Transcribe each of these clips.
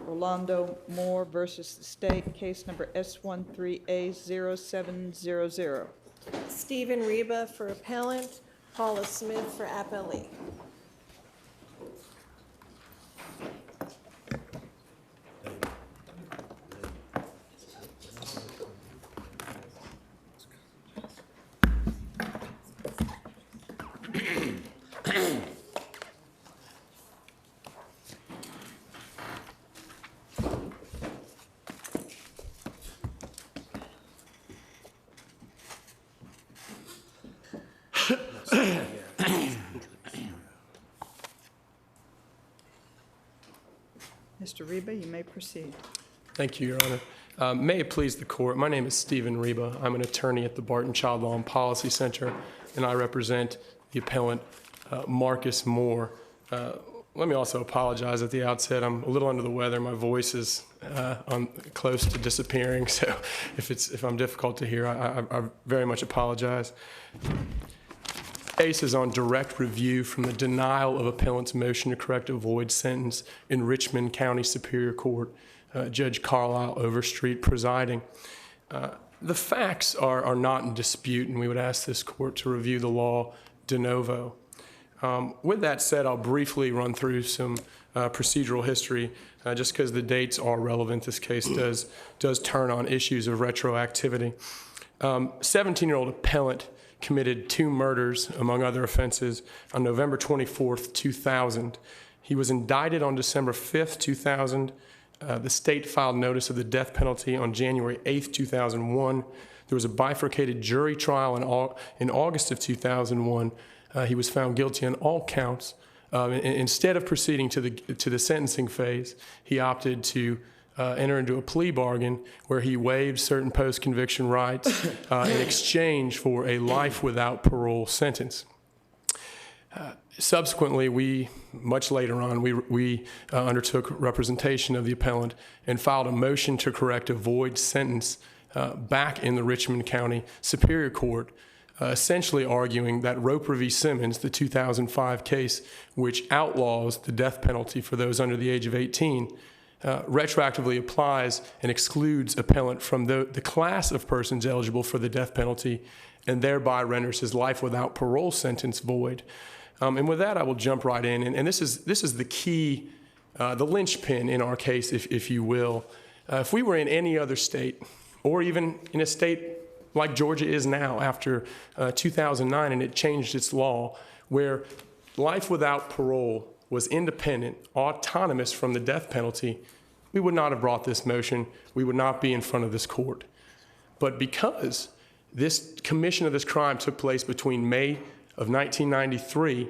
Rolando Moore versus the state, case number S13A0700. Stephen Reba for appellant, Paula Smith for appellee. Mr. Reba, you may proceed. Thank you, Your Honor. May it please the court, my name is Stephen Reba. I'm an attorney at the Barton Child Law and Policy Center, and I represent the appellant Marcus Moore. Let me also apologize at the outset. I'm a little under the weather. My voice is close to disappearing, so if I'm difficult to hear, I very much apologize. Case is on direct review from the denial of appellant's motion to correct a void sentence in Richmond County Superior Court, Judge Carlisle Overstreet presiding. The facts are not in dispute, and we would ask this court to review the law de novo. With that said, I'll briefly run through some procedural history, just because the dates are relevant. This case does turn on issues of retroactivity. 17-year-old appellant committed 2 murders, among other offenses, on November 24th, 2000. He was indicted on December 5th, 2000. The state filed notice of the death penalty on January 8th, 2001. There was a bifurcated jury trial in August of 2001. He was found guilty on all counts. Instead of proceeding to the sentencing phase, he opted to enter into a plea bargain where he waived certain post-conviction rights in exchange for a life without parole sentence. Subsequently, much later on, we undertook representation of the appellant and filed a motion to correct a void sentence back in the Richmond County Superior Court, essentially arguing that Roper v. Simmons, the 2005 case which outlaws the death penalty for those under the age of 18, retroactively applies and excludes appellant from the class of persons eligible for the death penalty and thereby renders his life without parole sentence void. And with that, I will jump right in. And this is the key, the linchpin in our case, if you will. If we were in any other state, or even in a state like Georgia is now after 2009 and it changed its law, where life without parole was independent, autonomous from the death penalty, we would not have brought this motion. We would not be in front of this court. But because this commission of this crime took place between May of 1993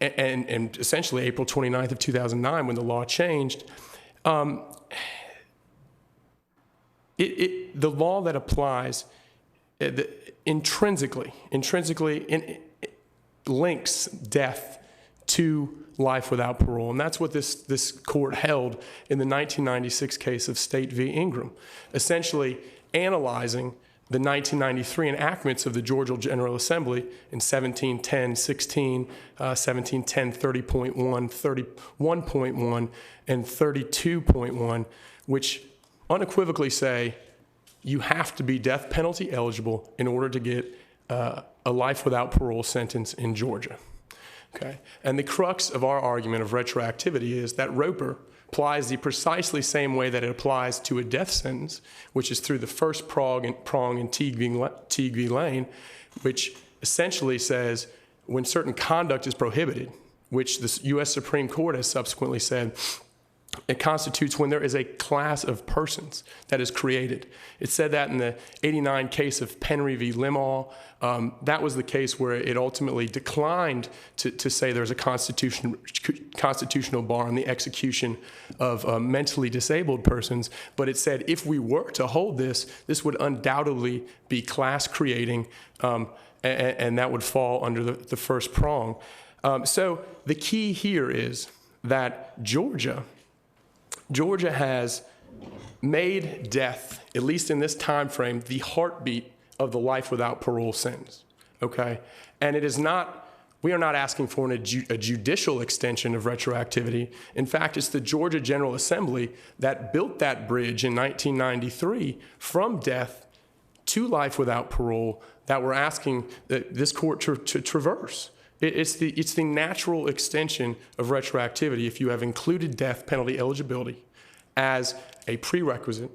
and essentially April 29th of 2009 when the law changed, the law that applies intrinsically links death to life without parole. And that's what this court held in the 1996 case of State v. Ingram, essentially analyzing the 1993 enactments of the Georgia General Assembly in 1710-16, 1710-30.1, 31.1, and 32.1, which unequivocally say you have to be death penalty eligible in order to get a life without parole sentence in Georgia. Okay? And the crux of our argument of retroactivity is that Roper applies the precisely same way that it applies to a death sentence, which is through the first prong in Teague v. Lane, which essentially says when certain conduct is prohibited, which the U.S. Supreme Court has subsequently said, it constitutes when there is a class of persons that is created. It said that in the 89 case of Penry v. Limall. That was the case where it ultimately declined to say there's a constitutional bar on the execution of mentally disabled persons, but it said if we were to hold this would undoubtedly be class creating, and that would fall under the first prong. So the key here is that Georgia has made death, at least in this time frame, the heartbeat of the life without parole sentence, okay? And it is not We are not asking for a judicial extension of retroactivity. In fact, it's the Georgia General Assembly that built that bridge in 1993 from death to life without parole that we're asking this court to traverse. It's the natural extension of retroactivity if you have included death penalty eligibility as a prerequisite,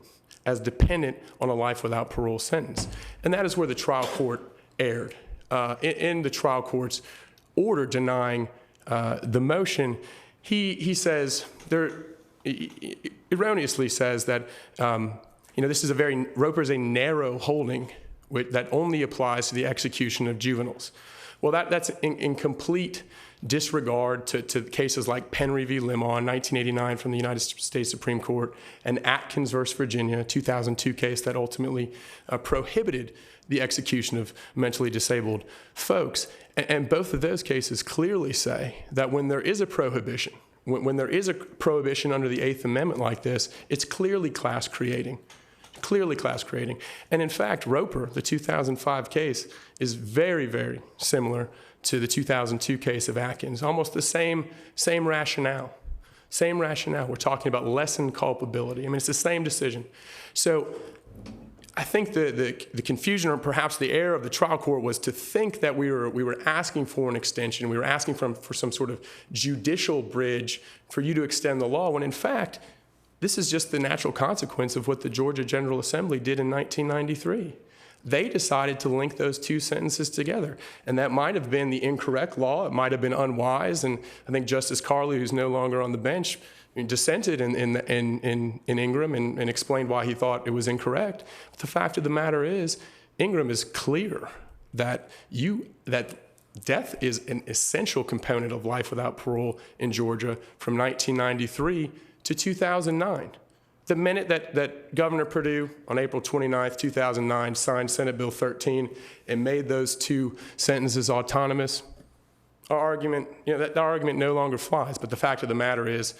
as dependent on a life without parole sentence. And that is where the trial court erred. In the trial court's order denying the motion, he says, erroneously says that this is Roper is a narrow holding that only applies to the execution of juveniles. Well, that's in complete disregard to cases like Penry v. Limon, 1989 from the United States Supreme Court, and Atkins v. Virginia, a 2002 case that ultimately prohibited the execution of mentally disabled folks. And both of those cases clearly say that when there is a prohibition, when there is a prohibition under the Eighth Amendment like this, it's clearly class creating. Clearly class creating. And in fact, Roper, the 2005 case, is very, very similar to the 2002 case of Atkins. Almost the same rationale. Same rationale. We're talking about lessened culpability. I mean, it's the same decision. So I think the confusion, or perhaps the error of the trial court, was to think that we were asking for an extension. We were asking for some sort of judicial bridge for you to extend the law, when in fact, this is just the natural consequence of what the Georgia General Assembly did in 1993. They decided to link those two sentences together. And that might have been the incorrect law. It might have been unwise. And I think Justice Carley, who's no longer on the bench, dissented in Ingram and explained why he thought it was incorrect. But the fact of the matter is, Ingram is clear that death is an essential component of life without parole in Georgia from 1993 to 2009. The minute that Governor Perdue, on April 29th, 2009, signed Senate Bill 13 and made those two sentences autonomous, our argument, that argument no longer flies. But the fact of the matter is,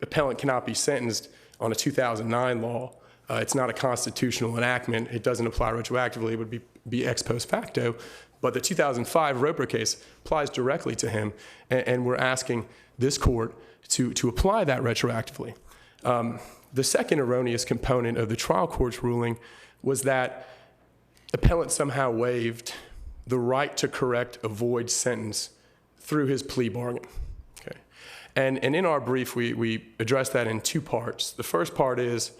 appellant cannot be sentenced on a 2009 law. It's not a constitutional enactment. It doesn't apply retroactively. It would be ex post facto. But the 2005 Roper case applies directly to him, and we're asking this court to apply that retroactively. The second erroneous component of the trial court's ruling was that appellant somehow waived the right to correct a void sentence through his plea bargain. Okay. And in our brief, we addressed that in two parts. The first part is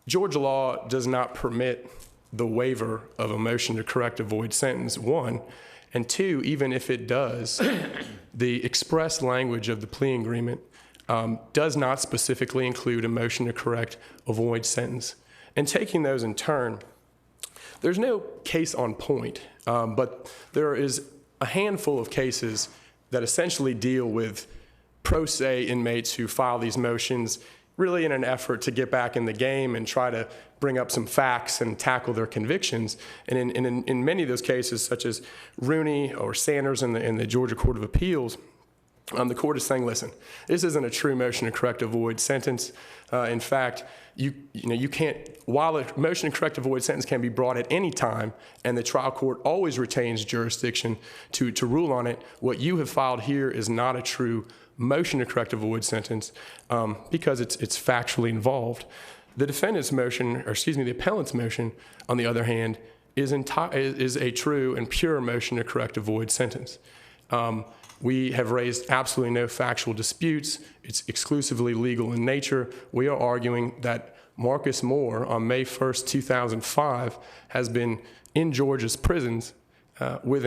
Georgia law does not permit the waiver of a motion to correct a void sentence, one. And two, even if it does, the express language of the plea agreement does not specifically include a motion to correct a void sentence. And taking those in turn, there's no case on point, but there is a handful of cases that essentially deal with pro se inmates who file these motions really in an effort to get back in the game and try to bring up some facts and tackle their convictions. And in many of those cases, such as Rooney or Sanders in the Georgia Court of Appeals, the court is saying, listen, this isn't a true motion to correct a void sentence. In fact, you can't, while a motion to correct a void sentence can be brought at any time, and the trial court always retains jurisdiction to rule on it, what you have filed here is not a true motion to correct a void sentence because it's factually involved. The defendant's motion, or excuse me, the appellant's motion, on the other hand, is a true and pure motion to correct a void sentence. We have raised absolutely no factual disputes. It's exclusively legal in nature. We are arguing that Marcus Moore, on May 1st, 2005, has been in Georgia's prisons with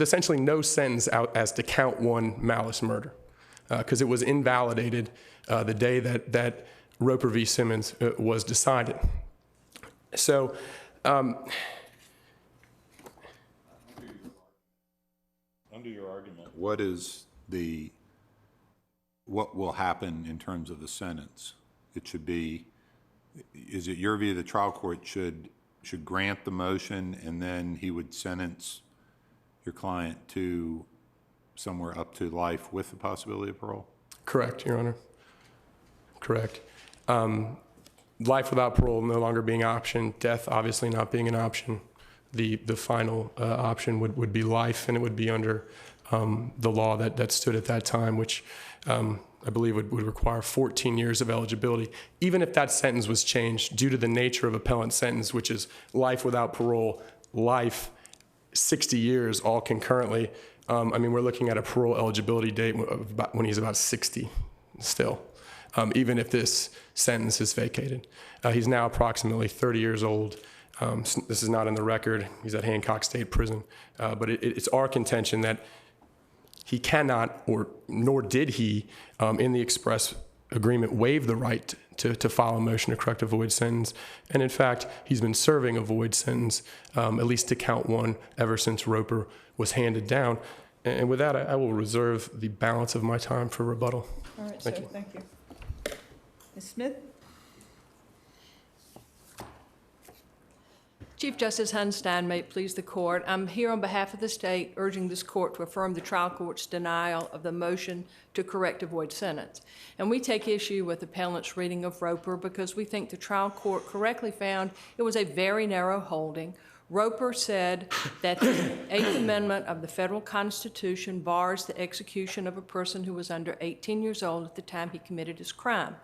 essentially no sentence out as to count one malice murder, because it was invalidated the day that Roper v. Simmons was decided. So, under your argument, what will happen in terms of the sentence? It should be, is it your view the trial court should grant the motion and then he would sentence your client to somewhere up to life with the possibility of parole? Correct, Your Honor. Correct. Life without parole no longer being an option, death obviously not being an option. the final option would be life, and it would be under the law that stood at that time, which I believe would require 14 years of eligibility. Even if that sentence was changed due to the nature of appellant sentence, which is life without parole, life, 60 years all concurrently, I mean, we're looking at a parole eligibility date of about when he's about 60 still, even if this sentence is vacated. He's now approximately 30 years old. This is not in the record. He's at Hancock State Prison. But it's our contention that he cannot, or nor did he, in the express agreement, waive the right to file a motion to correct a void sentence. And in fact, he's been serving a void sentence, at least to count one, ever since Roper was handed down. And with that, I will reserve the balance of my time for rebuttal. All right, sir, thank you. Ms. Smith? Chief Justice Hunstein, may it please the court. I'm here on behalf of the state urging this court to affirm the trial court's denial of the motion to correct a void sentence. And we take issue with the appellant's reading of Roper because we think the trial court correctly found it was a very narrow holding. Roper said that the Eighth Amendment of the federal Constitution bars the execution of a person who was under 18 years old at the time he committed his crime.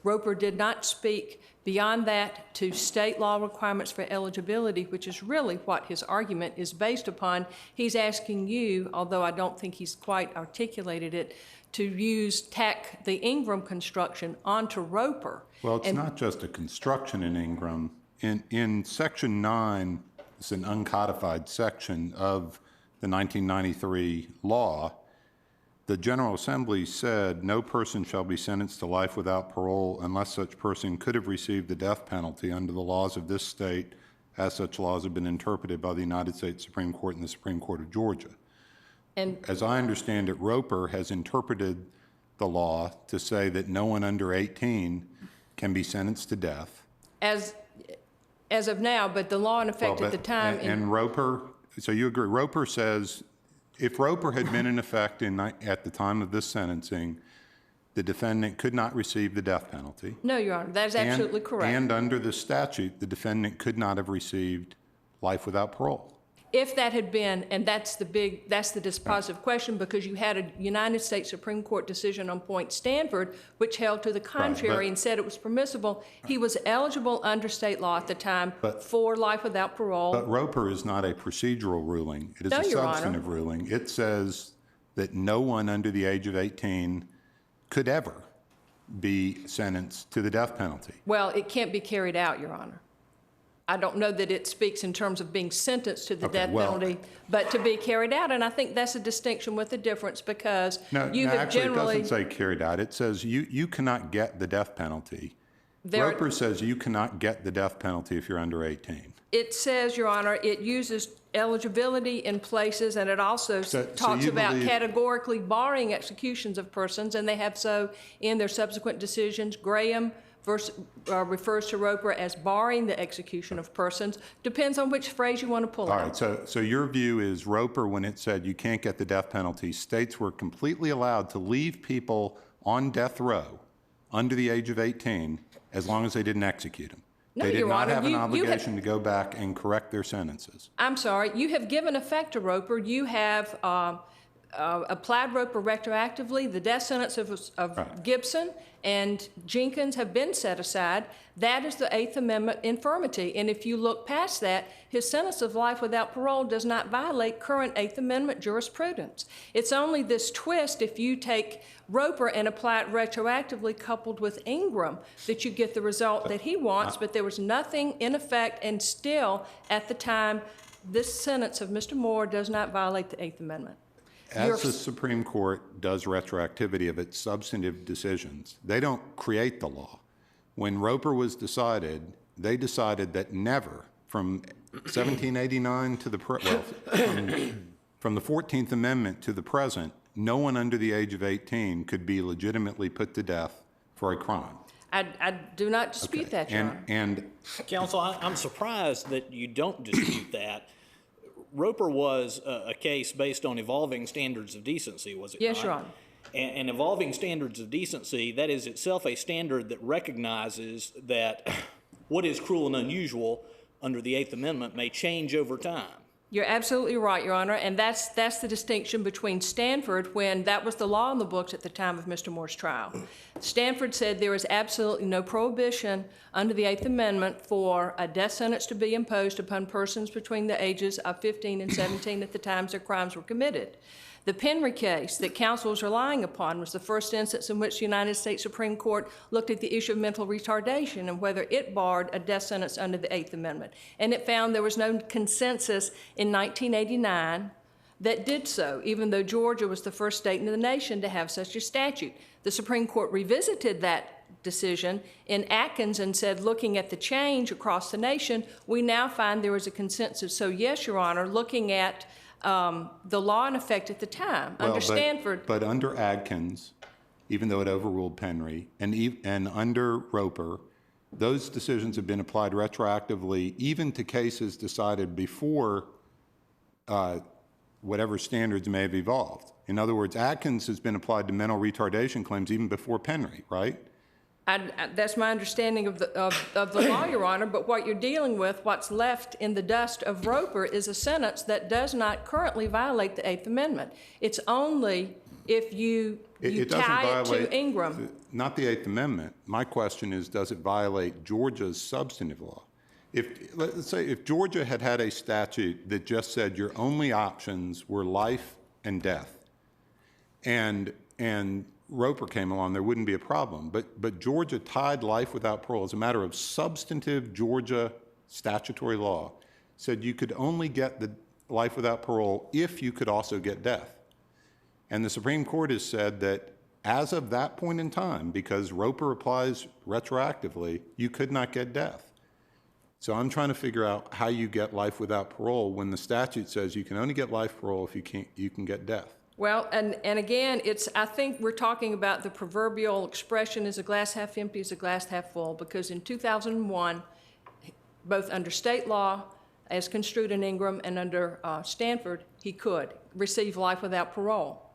Roper did not speak beyond that to state law requirements for eligibility, which is really what his argument is based upon. He's asking you, although I don't think he's quite articulated it, to tack the Ingram construction onto Roper. Well, it's not just a construction in Ingram. In Section 9, it's an uncodified section of the 1993 law. The General Assembly said, no person shall be sentenced to life without parole unless such person could have received the death penalty under the laws of this state, as such laws have been interpreted by the United States Supreme Court and the Supreme Court of Georgia. And as I understand it, Roper has interpreted the law to say that no one under 18 can be sentenced to death. As of now, but the law in effect at the time. And Roper, so you agree, Roper says, if Roper had been in effect at the time of this sentencing, the defendant could not receive the death penalty. No, Your Honor, that is absolutely correct. And under the statute, the defendant could not have received life without parole. If that had been, and that's the dispositive question, because you had a United States Supreme Court decision on Point Stanford, which held to the contrary and said it was permissible. He was eligible under state law at the time for life without parole. But Roper is not a procedural ruling. It is a substantive ruling. It says that no one under the age of 18 could ever be sentenced to the death penalty. Well, it can't be carried out, Your Honor. I don't know that it speaks in terms of being sentenced to the death penalty, but to be carried out. And I think that's a distinction with a difference because you have generally... It doesn't say carried out. It says you cannot get the death penalty. Roper says you cannot get the death penalty if you're under 18. It says, Your Honor, it uses eligibility in places, and it also talks about categorically barring executions of persons, and they have so in their subsequent decisions. Graham refers to Roper as barring the execution of persons. Depends on which phrase you want to pull out. All right, so your view is Roper, when it said you can't get the death penalty, states were completely allowed to leave people on death row under the age of 18 as long as they didn't execute them. No, they did Your not Honor, have an obligation to go back and correct their sentences. I'm sorry. You have given effect to Roper. You have applied Roper retroactively. The death sentence of Gibson and Jenkins have been set aside. That is the Eighth Amendment infirmity. And if you look past that, his sentence of life without parole does not violate current Eighth Amendment jurisprudence. It's only this twist, if you take Roper and apply it retroactively coupled with Ingram, that you get the result that he wants, but there was nothing in effect, and still, at the time, this sentence of Mr. Moore does not violate the Eighth Amendment. As the Supreme Court does retroactivity of its substantive decisions, they don't create the law. When Roper was decided, they decided that never, from 1789 to the from the 14th Amendment to the present, no one under the age of 18 could be legitimately put to death for a crime. I do not dispute that, Your Honor. And Counsel, I'm surprised that you don't dispute that. Roper was a case based on evolving standards of decency, was it not? Yes, Your Honor. And evolving standards of decency, that is itself a standard that recognizes that what is cruel and unusual under the Eighth Amendment may change over time. You're absolutely right, Your Honor, and that's the distinction between Stanford, when that was the law in the books at the time of Mr. Moore's trial. Stanford said there is absolutely no prohibition under the Eighth Amendment for a death sentence to be imposed upon persons between the ages of 15 and 17 at the times their crimes were committed. The Penry case that counsel is relying upon was the first instance in which the United States Supreme Court looked at the issue of mental retardation and whether it barred a death sentence under the Eighth Amendment. And it found there was no consensus in 1989 that did so, even though Georgia was the first state in the nation to have such a statute. The Supreme Court revisited that decision in Atkins and said, looking at the change across the nation, we now find there was a consensus. So yes, Your Honor, looking at the law in effect at the time, under Stanford. But under Adkins, even though it overruled Penry, and under Roper, those decisions have been applied retroactively even to cases decided before whatever standards may have evolved. In other words, Adkins has been applied to mental retardation claims even before Penry, right? That's my understanding of the law, Your Honor, but what you're dealing with, what's left in the dust of Roper, is a sentence that does not currently violate the Eighth Amendment. It's only if you tie it to Ingram. Not the Eighth Amendment. My question is, does it violate Georgia's substantive law? Let's say if Georgia had had a statute that just said your only options were life and death, and Roper came along, there wouldn't be a problem. But Georgia tied life without parole as a matter of substantive Georgia statutory law, said you could only get the life without parole if you could also get death. And the Supreme Court has said that as of that point in time, because Roper applies retroactively, you could not get death. So I'm trying to figure out how you get life without parole when the statute says you can only get life parole if you can get death. Well, and again, I think we're talking about the proverbial expression, is a glass half empty, is a glass half full, because in 2001, both under state law, as construed in Ingram, and under Stanford, he could receive life without parole.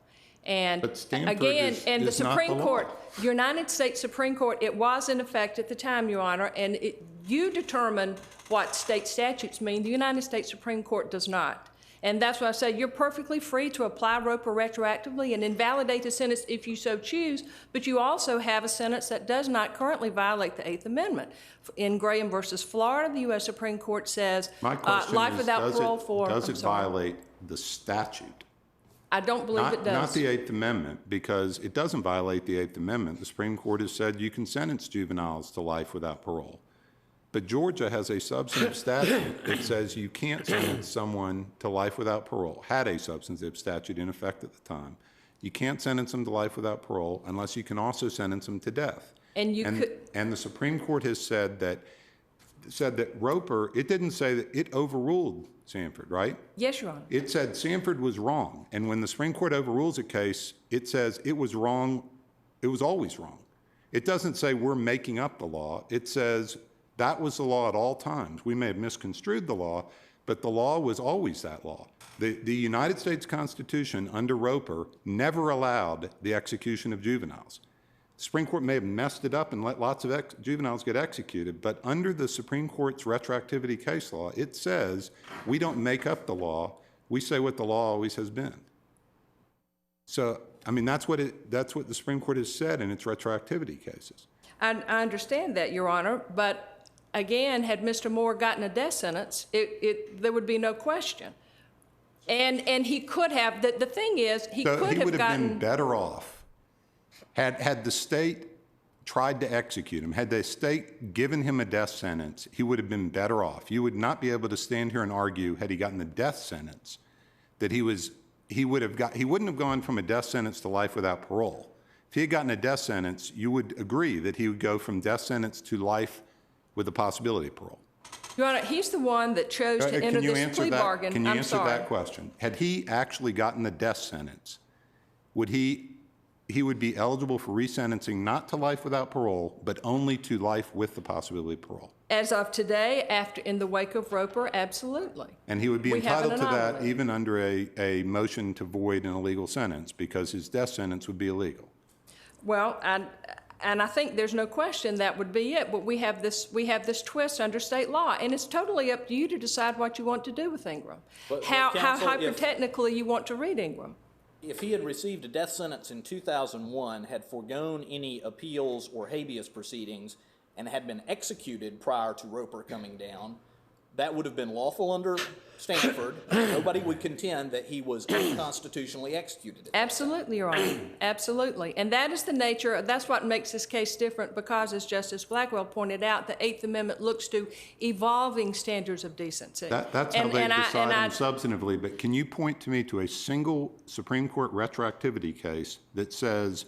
And But Stanford again, is and the not Supreme the law. Court, United States Supreme Court, it was in effect at the time, Your Honor, and you determine what state statutes mean. The United States Supreme Court does not. And that's why I say you're perfectly free to apply Roper retroactively and invalidate a sentence if you so choose, but you also have a sentence that does not currently violate the Eighth Amendment. In Graham versus Florida, the U.S. Supreme Court says My question life is, without parole for... does it violate the statute? I don't believe it does. Not the Eighth Amendment, because it doesn't violate the Eighth Amendment. The Supreme Court has said you can sentence juveniles to life without parole. But Georgia has a substantive statute that says you can't sentence someone to life without parole, had a substantive statute in effect at the time. You can't sentence them to life without parole unless you can also sentence them to death. And the Supreme Court has said that Roper, it didn't say that it overruled Sanford, right? Yes, Your Honor. It said Sanford was wrong. And when the Supreme Court overrules a case, it says it was wrong, it was always wrong. It doesn't say we're making up the law. It says that was the law at all times. We may have misconstrued the law, but the law was always that law. The United States Constitution under Roper never allowed the execution of juveniles. The Supreme Court may have messed it up and let lots of juveniles get executed, but under the Supreme Court's retroactivity case law, it says we don't make up the law. We say what the law always has been. So, I mean, that's what the Supreme Court has said in its retroactivity cases. I understand that, Your Honor, but again, had Mr. Moore gotten a death sentence, there would be no question. And he could have, the thing is, he could have gotten... So he would have been better off had the state tried to execute him, had the state given him a death sentence, he would have been better off. You would not be able to stand here and argue, had he gotten the death sentence, that he wouldn't have gone from a death sentence to life without parole. If he had gotten a death sentence, you would agree that he would go from death sentence to life with the possibility of parole. Your Honor, he's the one that chose to enter this plea bargain. Can you answer that question? Had he actually gotten the death sentence, he would be eligible for resentencing not to life without parole, but only to life with the possibility of parole? As of today, in the wake of Roper, absolutely. And he would be entitled to that even under a motion to void an illegal sentence, because his death sentence would be illegal. Well, And I think there's no question that would be it, but we have this twist under state law, and it's totally up to you to decide what you want to do with Ingram. But, How counsel, hyper-technically you want to read Ingram. If he had received a death sentence in 2001, had foregone any appeals or habeas proceedings, and had been executed prior to Roper coming down, that would have been lawful under Stanford. Nobody would contend that he was unconstitutionally executed. Absolutely, Your Honor, absolutely. And that is the nature, that's what makes this case different, because as Justice Blackwell pointed out, the Eighth Amendment looks to evolving standards of decency. That's how they decide them substantively, but can you point to me to a single Supreme Court retroactivity case that says,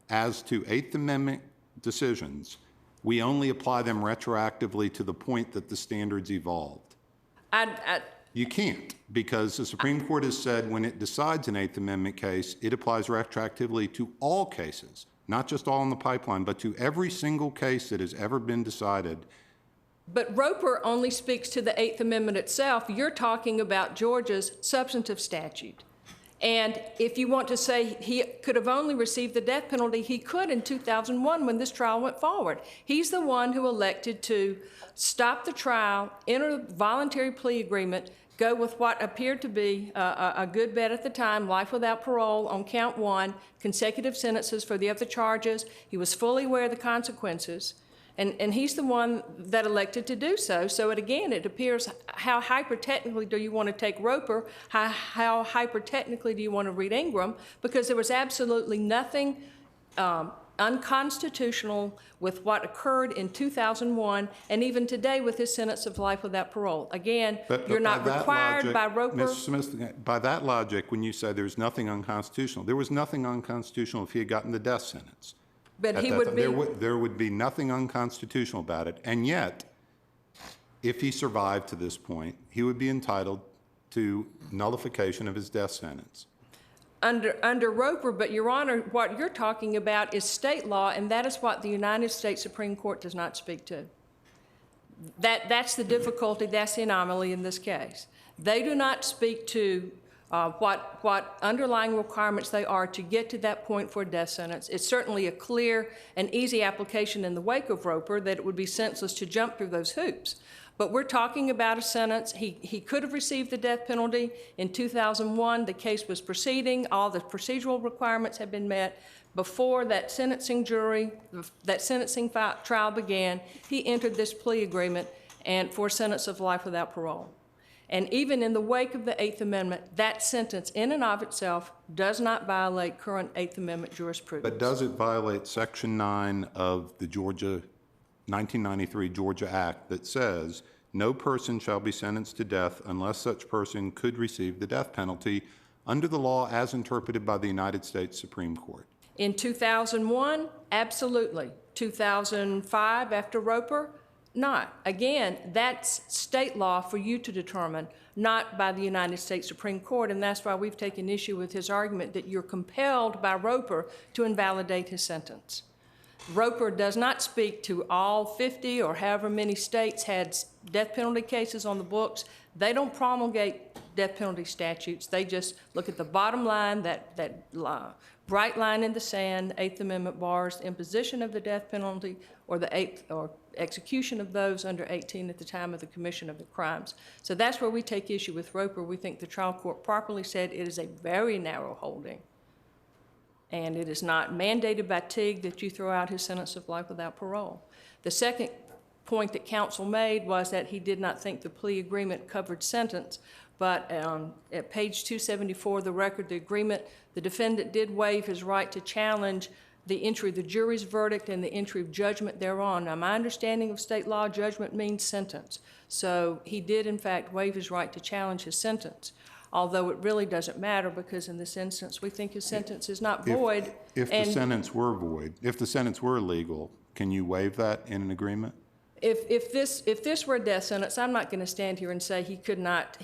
as to Eighth Amendment decisions, we only apply them retroactively to the point that the standards evolved? You can't, because the Supreme Court has said when it decides an Eighth Amendment case, it applies retroactively to all cases, not just all in the pipeline, but to every single case that has ever been decided. But Roper only speaks to the Eighth Amendment itself. You're talking about Georgia's substantive statute. And if you want to say he could have only received the death penalty, he could in 2001 when this trial went forward. He's the one who elected to stop the trial, enter a voluntary plea agreement, go with what appeared to be a good bet at the time, life without parole on count one, consecutive sentences for the other charges. He was fully aware of the consequences. And he's the one that elected to do so. So it appears, how hyper-technically do you want to take Roper? How hyper-technically do you want to read Ingram? Because there was absolutely nothing unconstitutional with what occurred in 2001, and even today with his sentence of life without parole. Again, you're not required by Roper. Ms. Smith, by that logic, when you say there's nothing unconstitutional, there was nothing unconstitutional if he had gotten the death sentence. But he would be... There would be nothing unconstitutional about it. And yet, if he survived to this point, he would be entitled to nullification of his death sentence. Under Roper, but Your Honor, what you're talking about is state law, and that is what the United States Supreme Court does not speak to. That's the difficulty, that's the anomaly in this case. They do not speak to what underlying requirements they are to get to that point for a death sentence. It's certainly a clear and easy application in the wake of Roper that it would be senseless to jump through those hoops. But we're talking about a sentence. He could have received the death penalty in 2001. The case was proceeding. All the procedural requirements had been met. Before that sentencing trial began, he entered this plea agreement and for a sentence of life without parole. And even in the wake of the Eighth Amendment, that sentence in and of itself does not violate current Eighth Amendment jurisprudence. But does it violate Section 9 of the 1993 Georgia Act that says, no person shall be sentenced to death unless such person could receive the death penalty under the law as interpreted by the United States Supreme Court? In 2001, absolutely. 2005, after Roper, not. Again, that's state law for you to determine, not by the United States Supreme Court, and that's why we've taken issue with his argument that you're compelled by Roper to invalidate his sentence. Roper does not speak to all 50 or however many states had death penalty cases on the books. They don't promulgate death penalty statutes. They just look at the bottom line, that bright line in the sand, Eighth Amendment bars imposition of the death penalty or execution of those under 18 at the time of the commission of the crimes. So that's where we take issue with Roper. We think the trial court properly said it is a very narrow holding, and it is not mandated by Teague that you throw out his sentence of life without parole. The second point that counsel made was that he did not think the plea agreement covered sentence, but at page 274 of the record, the agreement, the defendant did waive his right to challenge the entry of the jury's verdict and the entry of judgment thereon. Now, my understanding of state law, judgment means sentence. So he did, in fact, waive his right to challenge his sentence, although it really doesn't matter because in this instance, we think his sentence is not void. If the sentence were void, if the sentence were illegal, can you waive that in an agreement? If this were a death sentence, I'm not going to stand here and say he could not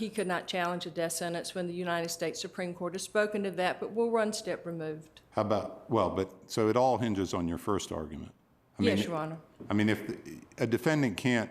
challenge a death sentence when the United States Supreme Court has spoken to that, but we're one step removed. How about, so it all hinges on your first argument. Yes, Your Honor. I mean, if a defendant can't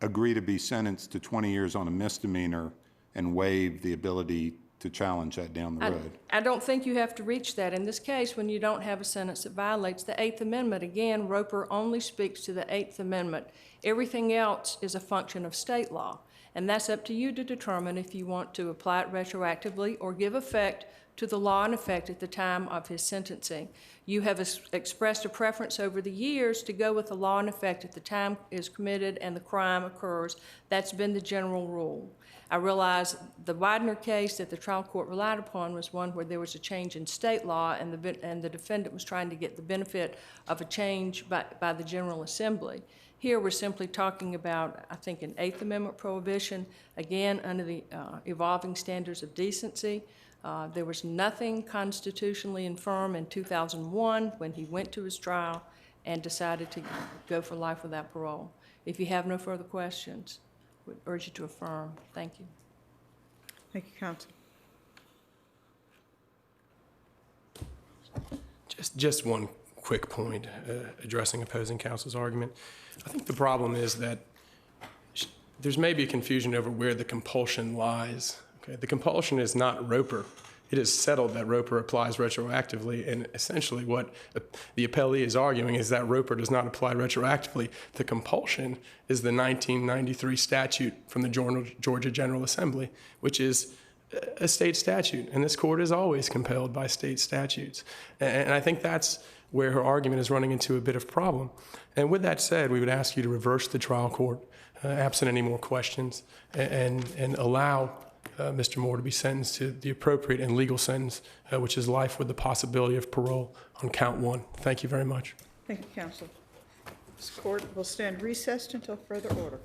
agree to be sentenced to 20 years on a misdemeanor and waive the ability to challenge that down the road. I don't think you have to reach that. In this case, when you don't have a sentence that violates the Eighth Amendment, again, Roper only speaks to the Eighth Amendment. Everything else is a function of state law. And that's up to you to determine if you want to apply it retroactively or give effect to the law in effect at the time of his sentencing. You have expressed a preference over the years to go with the law in effect at the time is committed and the crime occurs. That's been the general rule. I realize the Widener case that the trial court relied upon was one where there was a change in state law and the defendant was trying to get the benefit of a change by the General Assembly. Here we're simply talking about, I think, an Eighth Amendment prohibition, again, under the evolving standards of decency. There was nothing constitutionally infirm in 2001 when he went to his trial and decided to go for life without parole. If you have no further questions, I would urge you to affirm. Thank you. Thank you, counsel. Just one quick point addressing opposing counsel's argument. I think the problem is that there's maybe a confusion over where the compulsion lies. Okay? The compulsion is not Roper. It is settled that Roper applies retroactively, and essentially what the appellee is arguing is that Roper does not apply retroactively. The compulsion is the 1993 statute from the Georgia General Assembly, which is a state statute, and this court is always compelled by state statutes. And I think that's where her argument is running into a bit of problem. And with that said, we would ask you to reverse the trial court, absent any more questions, and allow Mr. Moore to be sentenced to the appropriate and legal sentence, which is life with the possibility of parole on count 1. Thank you very much. Thank you, counsel. This court will stand recessed until further order.